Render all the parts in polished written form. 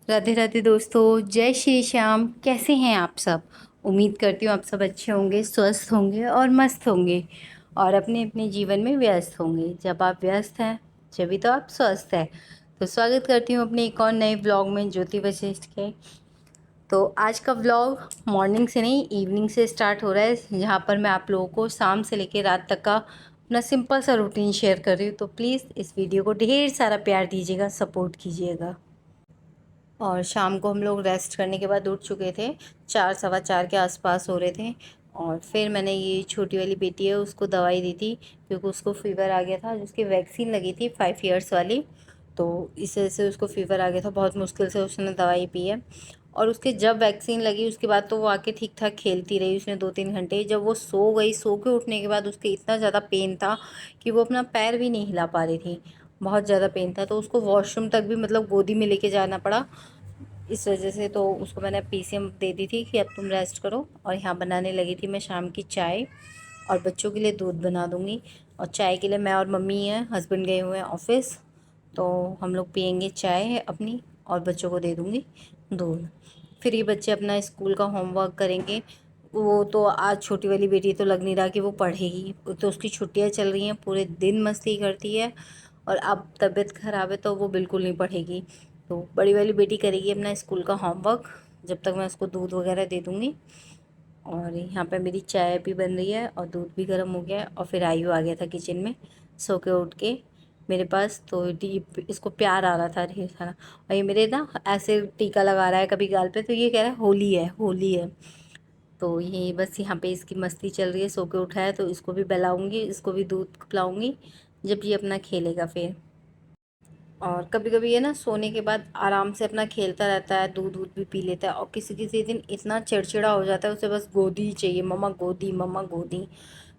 राधे राधे दोस्तों, जय श्री श्याम। कैसे हैं आप सब? उम्मीद करती हूँ आप सब अच्छे होंगे, स्वस्थ होंगे और मस्त होंगे और अपने अपने जीवन में व्यस्त होंगे। जब आप व्यस्त हैं जभी तो आप स्वस्थ हैं। तो स्वागत करती हूँ अपने एक और नए व्लॉग में, ज्योति वशिष्ठ के। तो आज का व्लॉग मॉर्निंग से नहीं, इवनिंग से स्टार्ट हो रहा है, जहाँ पर मैं आप लोगों को शाम से लेकर रात तक का अपना सिंपल सा रूटीन शेयर कर रही हूँ। तो प्लीज़ इस वीडियो को ढेर सारा प्यार दीजिएगा, सपोर्ट कीजिएगा। और शाम को हम लोग रेस्ट करने के बाद उठ चुके थे, 4 सवा 4 के आसपास हो रहे थे। और फिर मैंने ये छोटी वाली बेटी है उसको दवाई दी थी, क्योंकि उसको फ़ीवर आ गया था। उसकी वैक्सीन लगी थी 5 ईयर्स वाली, तो इस वजह से उसको फ़ीवर आ गया था। बहुत मुश्किल से उसने दवाई पी है। और उसके जब वैक्सीन लगी उसके बाद तो वो आके ठीक ठाक खेलती रही उसने 2-3 घंटे। जब वो सो गई, सो के उठने के बाद उसके इतना ज़्यादा पेन था कि वो अपना पैर भी नहीं हिला पा रही थी। बहुत ज़्यादा पेन था, तो उसको वॉशरूम तक भी मतलब गोदी में लेके जाना पड़ा। इस वजह से तो उसको मैंने पीसीएम दे दी थी कि अब तुम रेस्ट करो। और यहाँ बनाने लगी थी मैं शाम की चाय, और बच्चों के लिए दूध बना दूँगी। और चाय के लिए मैं और मम्मी हैं, हस्बैंड गए हुए हैं ऑफिस, तो हम लोग पियेंगे चाय अपनी और बच्चों को दे दूँगी दूध। फिर ये बच्चे अपना स्कूल का होमवर्क करेंगे। वो तो आज छोटी वाली बेटी तो लग नहीं रहा कि वो पढ़ेगी, तो उसकी छुट्टियाँ चल रही हैं, पूरे दिन मस्ती करती है। और अब तबीयत ख़राब है तो वो बिल्कुल नहीं पढ़ेगी। तो बड़ी वाली बेटी करेगी अपना स्कूल का होमवर्क, जब तक मैं उसको दूध वगैरह दे दूँगी। और यहाँ पे मेरी चाय भी बन रही है और दूध भी गर्म हो गया है। और फिर आयु आ गया था किचन में सो के उठ के मेरे पास, तो इसको प्यार आ रहा था ढेर सारा। और ये मेरे ना ऐसे टीका लगा रहा है कभी गाल पे, तो ये कह रहा है होली है होली है। तो ये बस यहाँ पे इसकी मस्ती चल रही है। सो के उठा है तो इसको भी बहलाऊँगी, इसको भी दूध पिलाऊँगी जब ये अपना खेलेगा फिर। और कभी कभी ये ना सोने के बाद आराम से अपना खेलता रहता है, दूध दूध भी पी लेता है। और किसी किसी दिन इतना चिड़चिड़ा हो जाता है, उसे बस गोदी ही चाहिए, मम्मा गोदी मम्मा गोदी।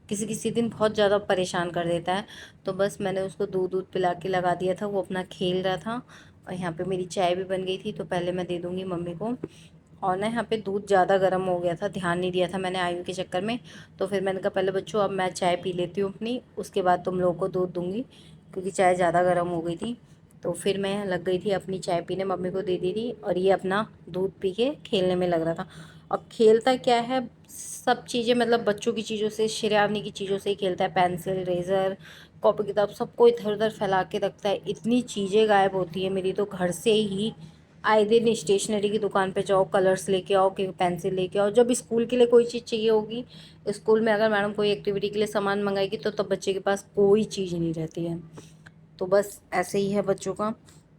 किसी किसी दिन बहुत ज़्यादा परेशान कर देता है। तो बस मैंने उसको दूध दूध पिला के लगा दिया था, वो अपना खेल रहा था। और यहाँ पे मेरी चाय भी बन गई थी, तो पहले मैं दे दूँगी मम्मी को। और ना यहाँ पे दूध ज़्यादा गर्म हो गया था, ध्यान नहीं दिया था मैंने आयु के चक्कर में। तो फिर मैंने कहा पहले बच्चों अब मैं चाय पी लेती हूँ अपनी, उसके बाद तुम लोगों को दूध दूँगी, क्योंकि चाय ज़्यादा गर्म हो गई थी। तो फिर मैं लग गई थी अपनी चाय पीने, मम्मी को दे दी थी और ये अपना दूध पी के खेलने में लग रहा था। अब खेलता क्या है, सब चीज़ें मतलब बच्चों की चीज़ों से, शरारनी की चीज़ों से ही खेलता है। पेंसिल, रेज़र, कॉपी किताब सबको इधर उधर फैला के रखता है। इतनी चीज़ें गायब होती है मेरी तो घर से ही। आए दिन स्टेशनरी की दुकान पे जाओ, कलर्स लेके आओ कि पेंसिल लेके आओ। जब स्कूल के लिए कोई चीज़ चाहिए होगी, स्कूल में अगर मैडम कोई एक्टिविटी के लिए सामान मंगाएगी, तो तब बच्चे के पास कोई चीज़ नहीं रहती है। तो बस ऐसे ही है बच्चों का।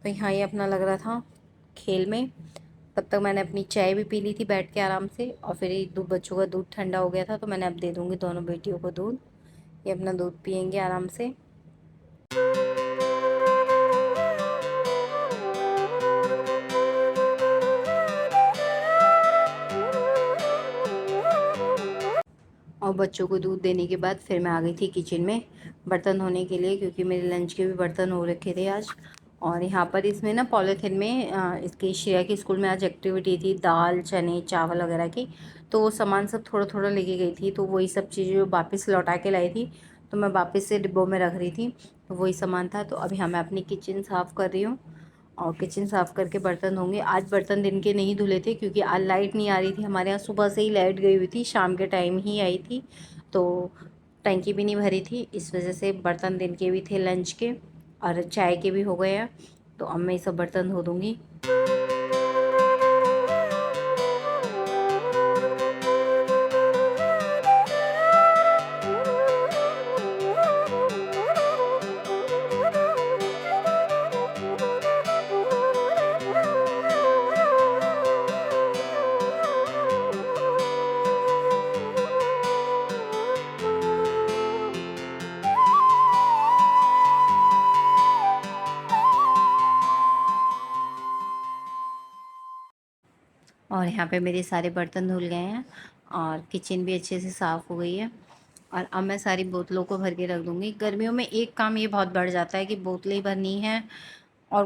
तो यहाँ ये अपना लग रहा था खेल में। तब तक मैंने अपनी चाय भी पी ली थी बैठ के आराम से। और फिर एक दो बच्चों का दूध ठंडा हो गया था, तो मैंने अब दे दूँगी दोनों बेटियों को दूध। ये अपना दूध पियेंगे आराम से। और बच्चों को दूध देने के बाद फिर मैं आ गई थी किचन में बर्तन धोने के लिए, क्योंकि मेरे लंच के भी बर्तन हो रखे थे आज। और यहाँ पर इसमें ना पॉलीथिन में इसकी श्रेया की स्कूल में आज एक्टिविटी थी, दाल चने चावल वगैरह की। तो वो सामान सब थोड़ा थोड़ा लेके गई थी, तो वही सब चीज़ें जो वापस लौटा के लाई थी, तो मैं वापस से डिब्बों में रख रही थी। तो वही सामान था। तो अभी हाँ मैं अपनी किचन साफ़ कर रही हूँ और किचन साफ़ करके बर्तन धोंगे। आज बर्तन दिन के नहीं धुले थे, क्योंकि आज लाइट नहीं आ रही थी हमारे यहाँ। सुबह से ही लाइट गई हुई थी, शाम के टाइम ही आई थी, तो टंकी भी नहीं भरी थी। इस वजह से बर्तन दिन के भी थे, लंच के और चाय के भी हो गए हैं। तो अब मैं ये सब बर्तन धो दूँगी। और यहाँ पे मेरे सारे बर्तन धुल गए हैं और किचन भी अच्छे से साफ़ हो गई है। और अब मैं सारी बोतलों को भर के रख दूँगी। गर्मियों में एक काम ये बहुत बढ़ जाता है कि बोतलें भरनी है, और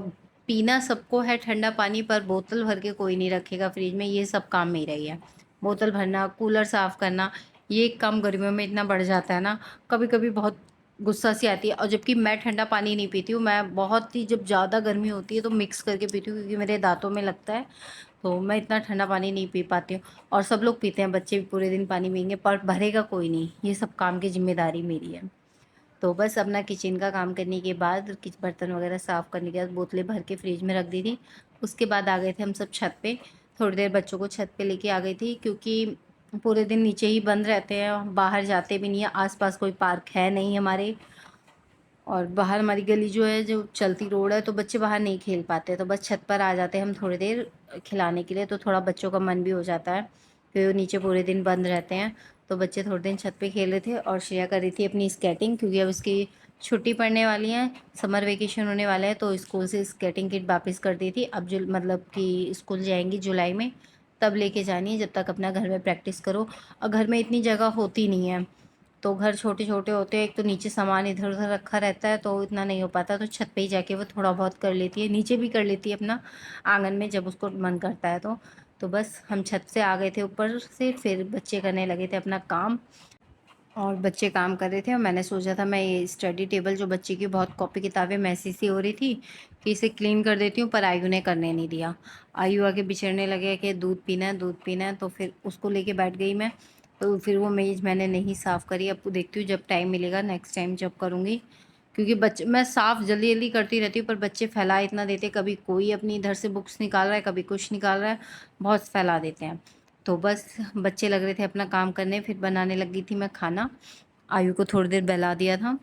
पीना सबको है ठंडा पानी, पर बोतल भर के कोई नहीं रखेगा फ्रिज में। ये सब काम मेरा ही है, बोतल भरना, कूलर साफ़ करना। ये काम गर्मियों में इतना बढ़ जाता है ना, कभी कभी बहुत गुस्सा सी आती है। और जबकि मैं ठंडा पानी नहीं पीती हूँ, मैं बहुत ही, जब ज़्यादा गर्मी होती है तो मिक्स करके पीती हूँ, क्योंकि मेरे दाँतों में लगता है, तो मैं इतना ठंडा पानी नहीं पी पाती हूँ। और सब लोग पीते हैं, बच्चे भी पूरे दिन पानी पिएँगे, पर भरेगा कोई नहीं, ये सब काम की ज़िम्मेदारी मेरी है। तो बस अपना किचन का काम करने के बाद, किच बर्तन वगैरह साफ़ करने के बाद बोतलें भर के फ्रिज में रख दी थी। उसके बाद आ गए थे हम सब छत पे, थोड़ी देर बच्चों को छत पे लेके आ गई थी, क्योंकि पूरे दिन नीचे ही बंद रहते हैं, बाहर जाते भी नहीं है, आस-पास कोई पार्क है नहीं हमारे। और बाहर हमारी गली जो है, जो चलती रोड है, तो बच्चे बाहर नहीं खेल पाते, तो बस छत पर आ जाते हैं हम थोड़ी देर खिलाने के लिए, तो थोड़ा बच्चों का मन भी हो जाता है, क्योंकि वो नीचे पूरे दिन बंद रहते हैं। तो बच्चे थोड़े दिन छत पे खेल रहे थे, और श्रेया कर रही थी अपनी स्केटिंग, क्योंकि अब उसकी छुट्टी पड़ने वाली है, समर वेकेशन होने वाला है, तो स्कूल से स्केटिंग किट वापस कर दी थी। अब जो मतलब कि स्कूल जाएंगी जुलाई में, तब लेके जानी है, जब तक अपना घर में प्रैक्टिस करो। और घर में इतनी जगह होती नहीं है, तो घर छोटे-छोटे होते हैं, एक तो नीचे सामान इधर-उधर रखा रहता है, तो इतना नहीं हो पाता, तो छत पे ही जाके वो थोड़ा बहुत कर लेती है, नीचे भी कर लेती है अपना आँगन में जब उसको मन करता है तो। तो बस हम छत से आ गए थे ऊपर से, फिर बच्चे करने लगे थे अपना काम, और बच्चे काम कर रहे थे, और मैंने सोचा था मैं ये स्टडी टेबल, जो बच्चे की बहुत कॉपी किताबें मैसी सी हो रही थी, कि इसे क्लीन कर देती हूँ, पर आयु ने करने नहीं दिया। आयु आके बिछड़ने लगे कि दूध पीना है, दूध पीना है, तो फिर उसको लेके बैठ गई मैं। तो फिर वो मेज़ मैंने नहीं साफ़ करी, अब देखती हूँ जब टाइम मिलेगा नेक्स्ट टाइम जब करूँगी। क्योंकि बच्चे, मैं साफ़ जल्दी-जल्दी करती रहती हूँ, पर बच्चे फैला इतना देते हैं, कभी कोई अपनी इधर से बुक्स निकाल रहा है, कभी कुछ निकाल रहा है, बहुत फैला देते हैं। तो बस बच्चे लग रहे थे अपना काम करने, फिर बनाने लगी थी मैं खाना। आयु को थोड़ी देर बहला दिया था,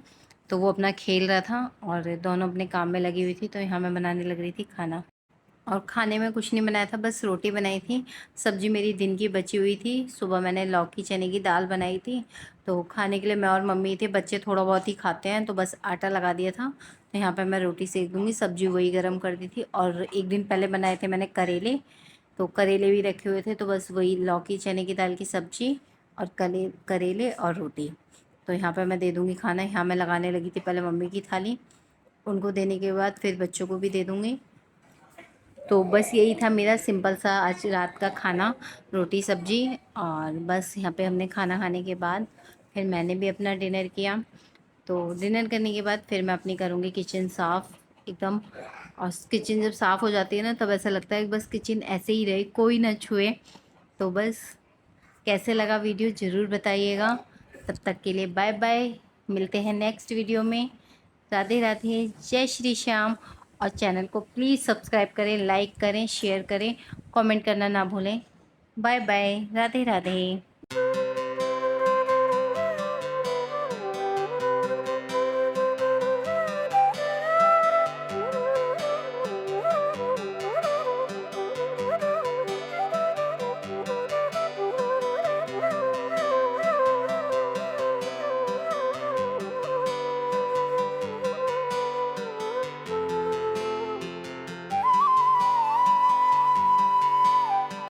तो वो अपना खेल रहा था, और दोनों अपने काम में लगी हुई थी, तो यहाँ मैं बनाने लग रही थी खाना। और खाने में कुछ नहीं बनाया था, बस रोटी बनाई थी। सब्ज़ी मेरी दिन की बची हुई थी, सुबह मैंने लौकी चने की दाल बनाई थी, तो खाने के लिए मैं और मम्मी थे, बच्चे थोड़ा बहुत ही खाते हैं, तो बस आटा लगा दिया था। तो यहाँ पे मैं रोटी सेक दूँगी, सब्ज़ी वही गरम कर दी थी, और एक दिन पहले बनाए थे मैंने करेले, तो करेले भी रखे हुए थे, तो बस वही लौकी चने की दाल की सब्ज़ी, और करेले और रोटी। तो यहाँ पे मैं दे दूँगी खाना, यहाँ मैं लगाने लगी थी पहले मम्मी की थाली, उनको देने के बाद फिर बच्चों को भी दे दूँगी। तो बस यही था मेरा सिंपल सा आज रात का खाना, रोटी सब्ज़ी। और बस यहाँ पे हमने खाना खाने के बाद फिर मैंने भी अपना डिनर किया। तो डिनर करने के बाद फिर मैं अपनी करूँगी किचन साफ़ एकदम। और किचन जब साफ़ हो जाती है ना, तब ऐसा लगता है कि बस किचन ऐसे ही रहे, कोई ना छुए। तो बस, कैसे लगा वीडियो ज़रूर बताइएगा। तब तक के लिए बाय बाय, मिलते हैं नेक्स्ट वीडियो में। राधे राधे, जय श्री श्याम। और चैनल को प्लीज़ सब्सक्राइब करें, लाइक करें, शेयर करें, कमेंट करना ना भूलें। Bye bye, Radhe Radhe.